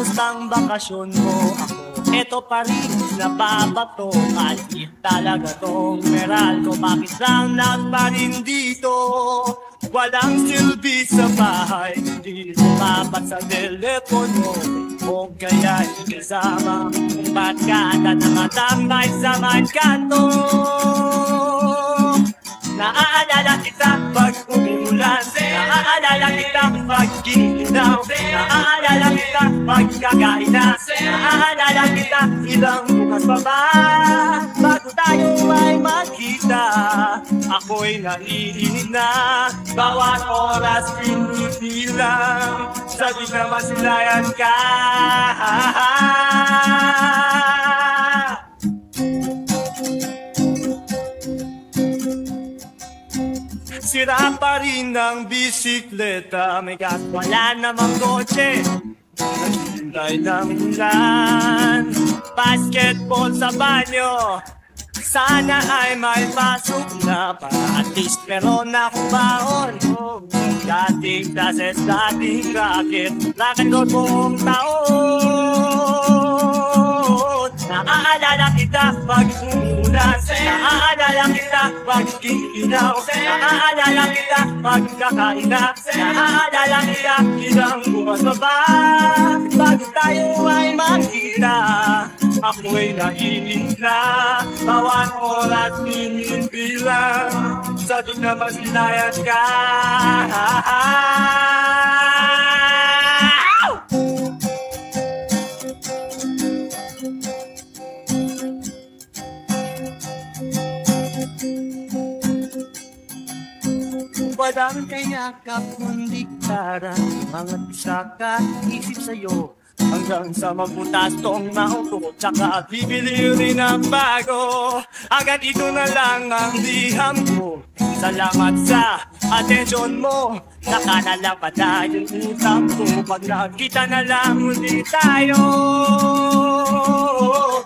Kamustang bakasyon mo? Ako eto pa rin nababato. Kahit talaga tong meral ko, bakit lang pa rin dito? Walang silbi sa bahay, hindi sumapat sa telepono. O kaya ikasama kung ba't ka natatambay sa may kanto. Naaalala kita pag umulan, naaalala kita pag gininaw, naaalala kita pag kakaina, naaalala kita ilang bukas pa ba bago tayo ay magkita. Ako'y naiinip na, bawat oras pinipilang, sabi na masilayan ka. Sira pa rin ang bisikleta, may gas, wala namang kotse, naghihintay ng ulan. Basketball sa banyo, sana ay may pasok na para at least meron akong baon. Dating classes, dating racket, rock and roll buong taon. Naaalala kita pag umulan, naaalala kita pag gininaw, naaalala kita pag kakaina, naaalala kita ilang bukas pa ba bago tayo ay magkita. Ako'y naiinip na, bawat oras pinipilang, sa doon na masilayan ka. Walang kayakap kundi karang mga pisaka isip sa'yo, hanggang sa magbutas tong mauto, tsaka bibili rin ang bago. Agad ito na lang ang liham ko, salamat sa atensyon mo. Saka na lang pa tayo utang ko, pag nakita na lang muli tayo.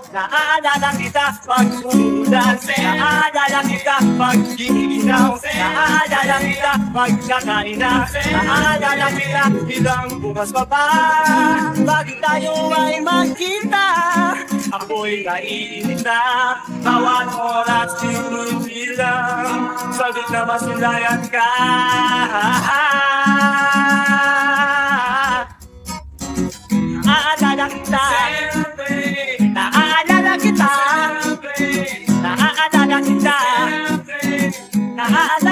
Naaalala kita pag umulan, naaalala kita pag gininaw, naaalala kita pag kakaina, naaalala kita ilang bukas pa ba bago tayo ay magkita. Ako'y naiinip na, bawat oras pinipilang, sagot na masilayan ka. Naaalala kita, naaalala kita, naaalala kita, naaalala